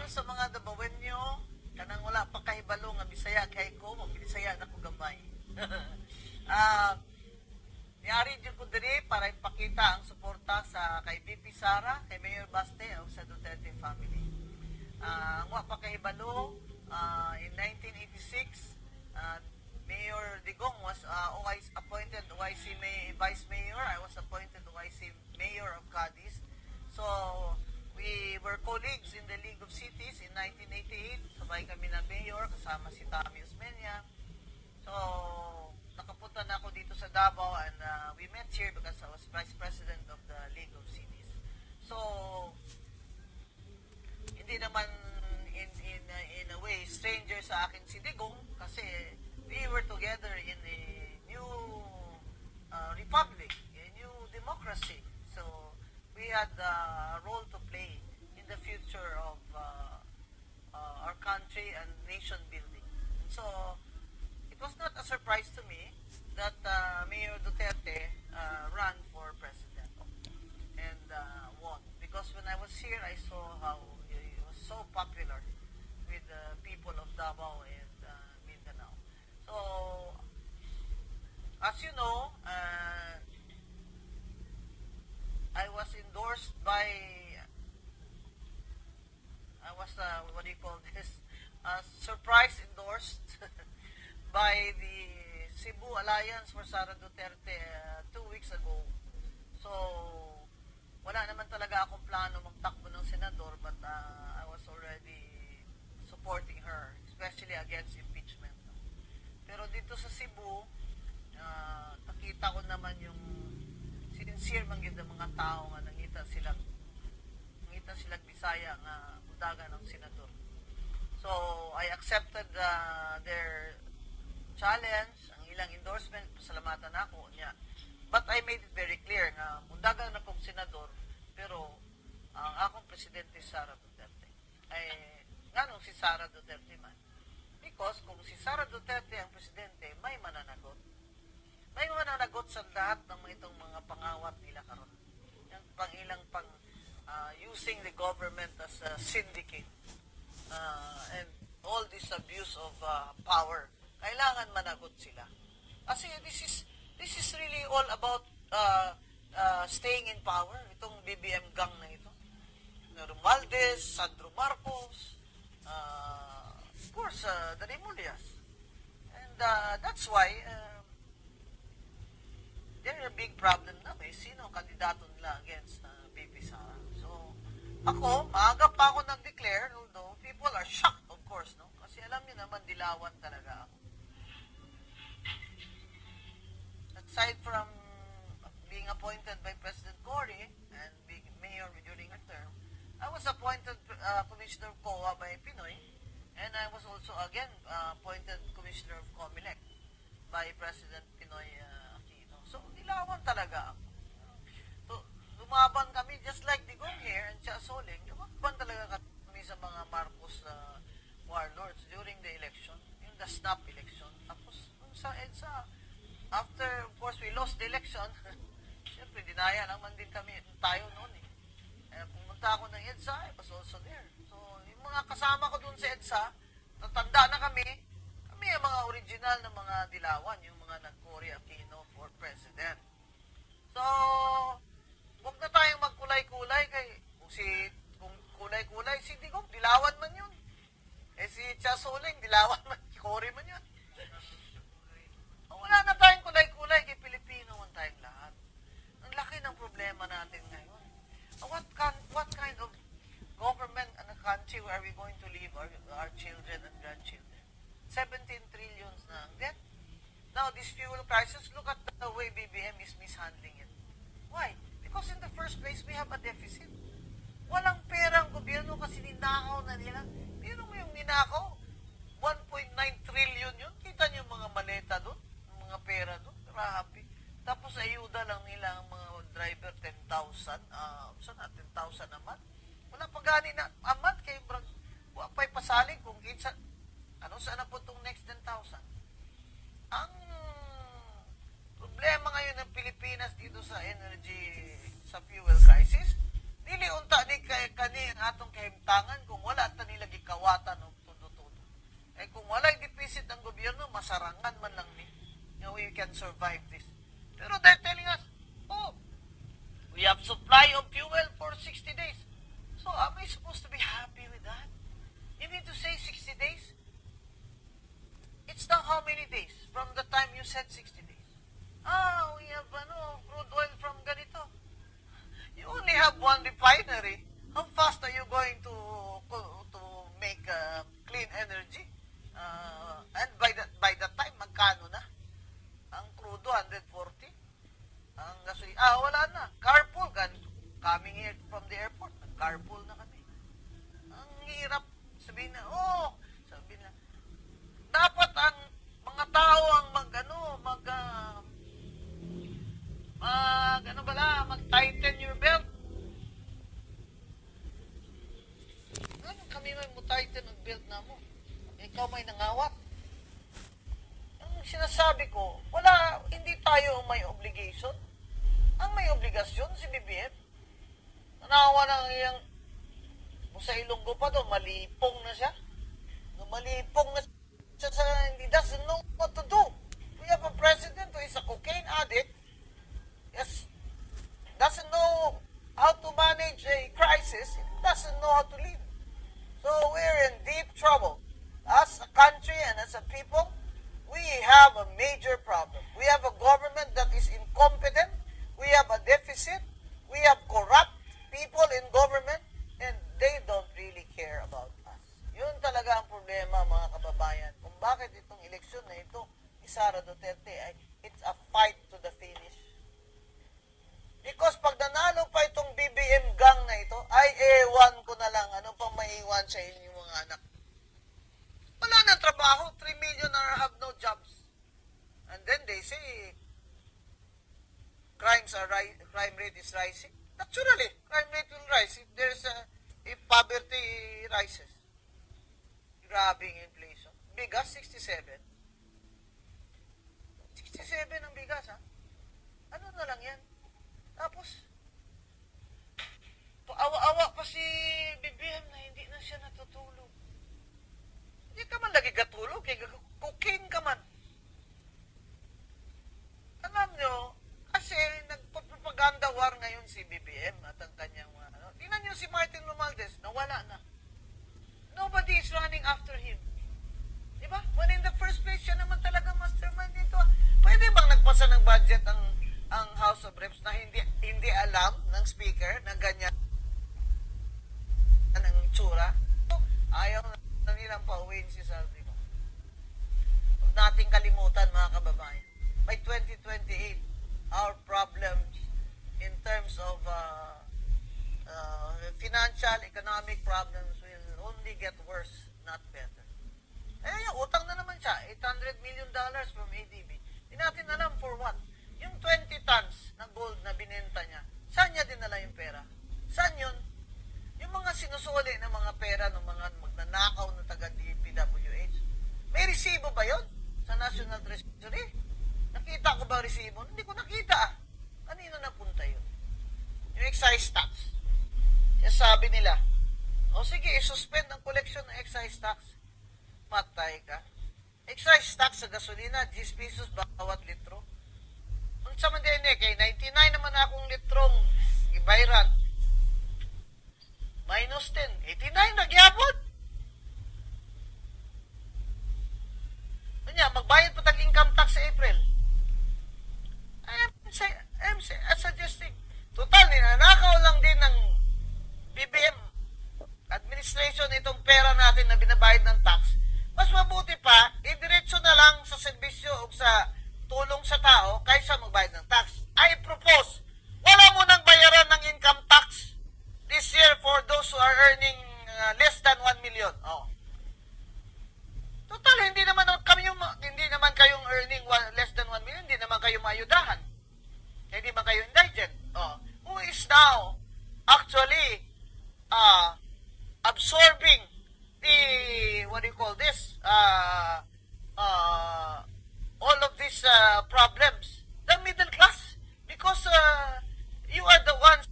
sa mga Dabawenyo, kanang wala pa kahibalo nga Bisaya kay ko, Bisaya na ko gamay. Ah, Niyari dyan ko diri para ipakita ang suporta sa kay VP Sara, kay Mayor Baste o sa Duterte family. Ang wa pa kahibalo, in 1986, Mayor Digong was appointed OIC Vice Mayor. I was appointed OIC Mayor of Cadiz. So, we were colleagues in the League of Cities in 1988. Sabay kami na mayor, kasama si Tami Osmeña. So, nakapunta na ako dito sa Davao and we met here because I was Vice President of the League of Cities. So, hindi naman in a way stranger sa akin si Digong kasi we were together in a new republic, a new democracy. So, we had a role to play in the future of our country and nation building. So, it was not a surprise to me that Mayor Duterte ran for president and won. Because when I was here, I saw how he was so popular with the people of Davao and Mindanao. So, as you know, I was endorsed by, what do you call this, surprise endorsed by the Cebu Alliance for Sara Duterte 2 weeks ago. So, wala naman talaga akong plano magtakbo ng senador but I was already supporting her, especially against impeachment. Pero dito sa Cebu, nakita ko naman yung sincere man gyud ang mga tao nga nangita silang Bisaya nga budagan ng senador. So I accepted their challenge, ang ilang endorsement, pasalamatan ako niya. But I made it very clear nga budagan akong senador pero ang akong presidente Sara Duterte ay nganong si Sara Duterte man. Because kung si Sara Duterte ang presidente, may mananagot. May mananagot sa lahat ng itong mga pangawat nila karon. Yung using the government as a syndicate and all this abuse of power. Kailangan managot sila. Kasi this is really all about staying in power. Itong BBM gang na ito. Romualdez, Sandro Marcos, of course, the Remulias. And that's why there are big problem na sino kandidato nila against VP Sara. So, ako, maaga pa ako nag-declare, although people are shocked, of course, no? Kasi alam niyo naman, dilawan talaga ako. Aside from being appointed by President Cory and being mayor during her term, I was appointed Commissioner of COA by Pinoy, and I was also again appointed Commissioner of COMELEC by President Pinoy Aquino. So, dilawan talaga ako. So, lumaban kami, just like Digong here and Chia Soling, lumaban talaga kami sa mga Marcos warlords during the election, yung the snap election. Tapos, sa EDSA, after, of course, we lost the election, siyempre, dinaya naman din kami, tayo noon eh. Pumunta ako ng EDSA, I was also there. So, yung mga kasama ko dun sa EDSA, natanda na kami yung mga original na mga dilawan, yung mga nag-Cory Aquino for president. So, huwag na tayong magkulay-kulay kay kung kulay-kulay, si Digong, dilawan man yun. Si Chia Soling, dilawan man, Cory man yun. Wala na tayong kulay-kulay kay Pilipino man tayong lahat. Ang laki ng problema natin ngayon. What kind of government and a country are we going to leave our children and grandchildren? 17 trillions na ang debt. Now, this fuel crisis, look at the way BBM is mishandling it. Why? Because in the first place, we have a deficit. Walang perang gobyerno kasi ninakaw na nila. Pero mo yung ninakaw, 1.9 trillion yun. Kita niyo yung mga maleta doon, mga pera doon. Grabe. Tapos ayuda lang nila ang mga driver 10,000. Saan na? 10,000 a month? Wala pa gani na a month kay pa'y pasaling kung kitsa. Saan na po itong next 10,000? Ang problema ngayon ng Pilipinas dito sa energy, sa fuel crisis, dili unta ni kani ang atong kahimtangan kung wala ta nila said 60 days. Ah, we have crude oil from ganito. You only have one refinery. How fast are you going to make clean energy? And by that time, magkano na? Ang crudo, 140. Ang gasoil, wala na. Carpool, coming here from the airport, carpool na kami. Ang hirap sabihin na, sabihin na, dapat ang mga tao ang mag-tighten your belt. Ano kami may mo-tighten ang belt na mo? Ikaw may nangawat. Ang sinasabi ko, hindi tayo may obligation. Ang may obligasyon si BBM. Nanawa na iyang sa Ilonggo pa doon, malipong na siya. Malipong na siya he doesn't know what to do. We have a president who is a cocaine addict. Yes, doesn't know how to manage a crisis. He doesn't know how to lead. So we're in deep trouble. As a country and as a people, we have a major problem. We have a government that is incompetent. We have a deficit. We have corrupt people in government, and they don't really care about us. Yun talaga ang problema, mga kababayan. Kung bakit itong eleksyon na ito, ni Sara Duterte, it's a fight to the finish. Because pag nanalo pa itong BBM gang na ito, ewan ko na lang, ano pang maiwan sa inyong mga anak. Wala nang trabaho, 3 million have no jobs. And then they say, crime rate is rising. Naturally, crime rate will rise if poverty rises. Grabing inflation. Bigas, 67. 67 ang bigas, ha? Ano na lang yan? Tapos, paawa-awa pa si BBM na hindi na siya natutulog. Hindi ka man lagi katulog, cocaine ka man. Alam nyo, kasi nagpapaganda war ngayon si BBM at ang kanyang tingnan nyo si Martin Romualdez, nawala na. Nobody is running after him. Diba? When in the first place, siya naman talaga mastermind dito. Pwede bang nagpasa ng budget ang House of Reps na hindi alam ng speaker na ganyan ang tsura? Ayaw na nilang pauwiin si Saldico. Huwag nating kalimutan, mga kababayan. By 2028, our problems in terms of financial, economic problems will only get worse, not better. Yung utang na naman siya, $800 million from ADB. Hindi natin alam for what. Yung 20 tons na gold na binenta niya, saan niya dinala yung pera? Saan yun? Yung mga sinusuli ng mga pera ng mga magnanakaw na taga-DPWH, may resibo ba yun sa National Treasury? Nakita ko ba resibo? Hindi ko nakita. Kanino napunta yun? Yung excise tax. Yung sabi nila, sige, isuspend ang collection ng excise tax. Matay ka. Excise tax sa gasolina, 10 pesos bawat litro. Ang sa man din kay 99 naman akong litrong gibayran. Minus 10. 89 nagyapon. Kanya, magbayad pa tag-income tax sa April. I'm suggesting. Total, ninanakaw lang din ng BBM administration itong pera natin na binabayad ng tax. Mas mabuti pa, idiretso na lang sa serbisyo o sa tulong sa tao kaysa magbayad ng tax. I propose, wala mo nang bayaran ng income tax this year for those who are earning less than 1 million. Total, hindi naman kayong earning less than 1 million, hindi naman kayo mayudahan. Hindi man kayo indigent. Who is now actually absorbing the, what do you call this, all of these problems? The middle class. Because you are the ones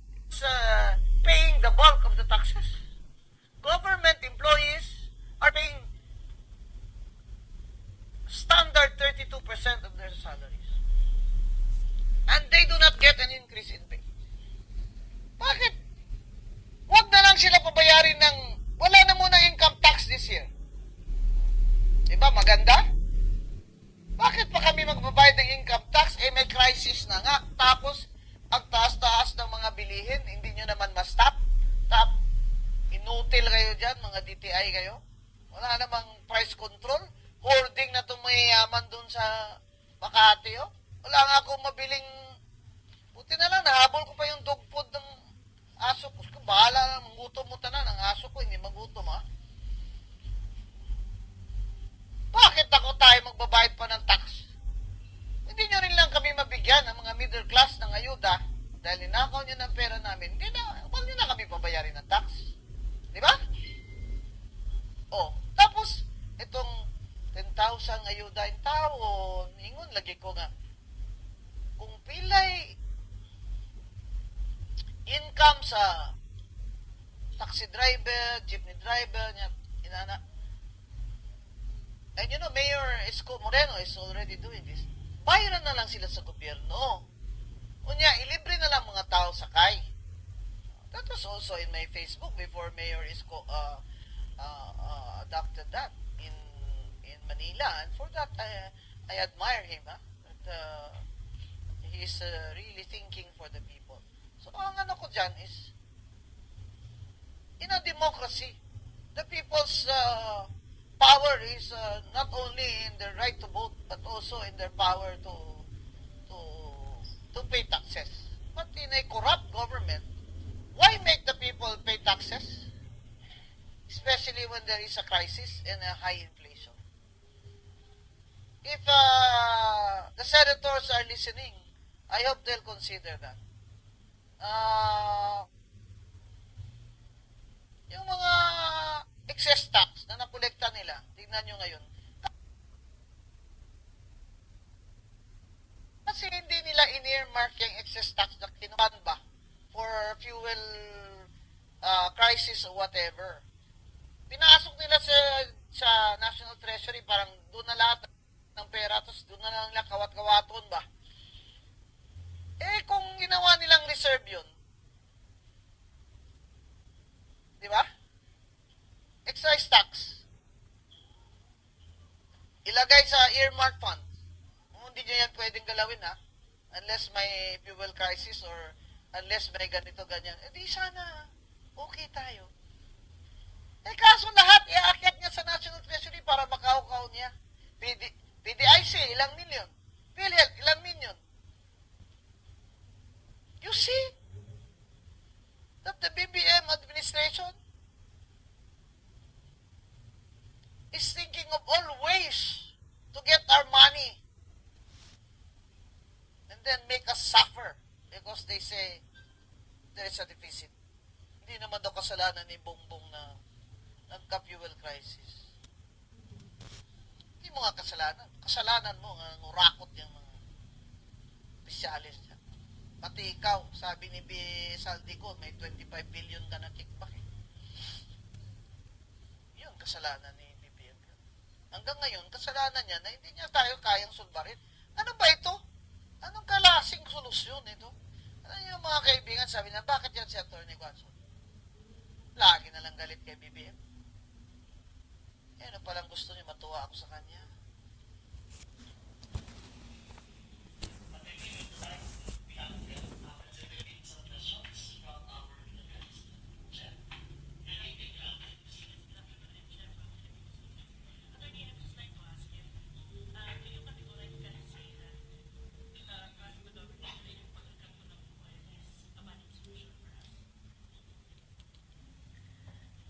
paying the bulk of the taxes. Government employees are paying standard 32% of their salaries. And they do not get an increase in pay. Bakit? Huwag na lang sila pabayarin ng, wala na muna income tax this year. Diba maganda? Bakit pa kami magbabayad mga DTI kayo? Wala namang price control. Hoarding na itong mayayaman dun sa Makati, oh. Wala nga akong mabiling, buti na lang, nahabol ko pa yung dog food ng aso ko. Bahala na, magutom mo tanan. Ang aso ko, hindi magutom, ha? Bakit ako tayo magbabayad pa ng tax? Hindi nyo rin lang kami mabigyan ng mga middle class ng ayuda dahil ninakaw nyo ng pera namin. Hindi na, wala nyo na kami babayarin ng tax. Di ba? Oh, tapos, itong 10,000 ayuda in taon, ingon lagi ko nga, kung pilay income sa taxi driver, jeepney driver, inana. And you know, Mayor Isko Moreno is already doing this. Bayaran na lang sila sa gobyerno. Unya, ilibre na lang mga tao sakay. That was also in my Facebook before Mayor Isko adopted that in Manila. And for that, I admire him. He's really thinking for the people. So, ang ano ko dyan is, in a democracy, the people's power is not only in their right to vote, but also in their power to pay taxes. But in a corrupt government, why make the people pay taxes? Especially when there is a crisis and a high inflation. If the senators are listening, I hope they'll consider that. Yung mga excess tax na nakolekta nila, tingnan nyo ngayon. Kasi hindi nila in-earmark yung excess tax na kinuhan ba for fuel crisis or whatever. Pinasok nila sa National Treasury, parang doon na lahat ng pera, tapos doon na lang nila kawat-kawaton ba. Eh, kung ginawa nilang reserve yun, di ba? Excise tax. Ilagay sa earmark fund. Hindi nyo yan pwedeng galawin, ha? Unless may fuel crisis or unless may ganito, ganyan. Eh, di sana okay tayo. Eh, kaso lahat iaakyat niya sa National Treasury para makahukaw niya. PDIC, ilang milyon. PhilHealth, ilang milyon. You see that the BBM administration is thinking of all ways to get our money and then make us suffer because they say there is a deficit. Hindi naman daw kasalanan ni Bongbong na nagka-fuel crisis. Hindi mo nga kasalanan. Kasalanan mo nga ngurakot yung mga opisyalis dyan. Pati ikaw, sabi ni B. Saldico, may 25 billion ka na kickback. Yun, kasalanan ni BBM. Hanggang ngayon, kasalanan niya na hindi niya tayo kayang sulbarin. Ano ba ito? Anong kalasing solusyon ito? Ano yung mga kaibigan, sabi na, bakit yan si Atty. Watson? Lagi na lang galit kay BBM. Eh, ano palang gusto niya, matuwa ako sa kanya.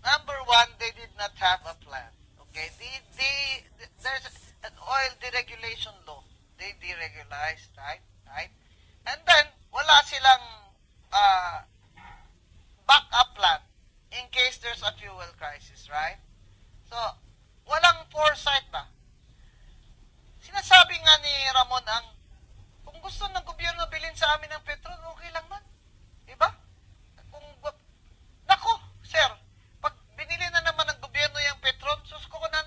Number one, they did not have a plan. Okay, there's an oil deregulation law. They deregularized, right? And then, wala silang backup plan in case there's a fuel crisis, right? So, walang foresight ba? Sinasabi nga ni Ramon kung gusto ng gobyerno bilhin sa amin ng petrol, okay lang man. Diba? Nako, sir, pag binili na naman ng gobyerno yung petrol, sus ko na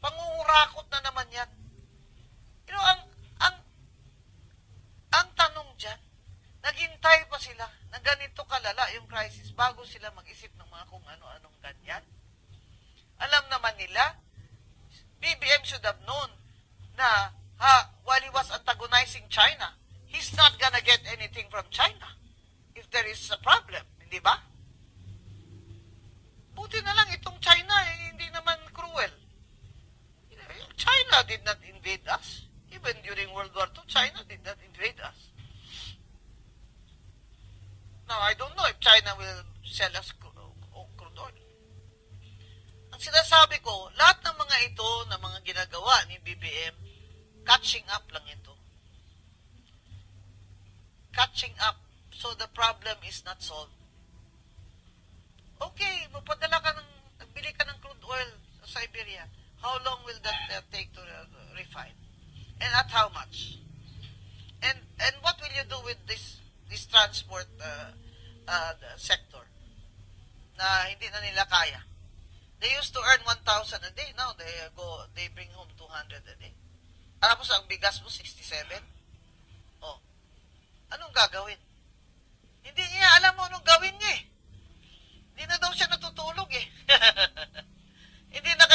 pangungurakot na naman yan. You know, ang tanong dyan, naghintay pa sila na ganito kalala yung crisis bago sila mag-isip ng mga kung ano-anong ganyan. Alam naman nila, BBM should have known na while he was antagonizing China, he's not gonna get anything from China if there is a problem, hindi ba? Buti na lang itong China China did not invade us. Even during World War II, China did not invade us. Now, I don't know if China will sell us crude oil. Ang sinasabi ko, lahat ng mga ito, na mga ginagawa ni BBM, catching up lang ito. Catching up. So the problem is not solved. Okay, mapadala ka ng, nagbili ka ng crude oil sa Siberia. How long will that take to refine? And at how much? And what will you do with this transport sector na hindi na nila kaya? They used to earn 1,000 a day. Now they bring home 200 a day. Tapos ang bigas mo 67. Oh. Anong gagawin? Hindi niya alam mo anong gawin niya eh. Hindi na daw siya natutulog eh. Hindi na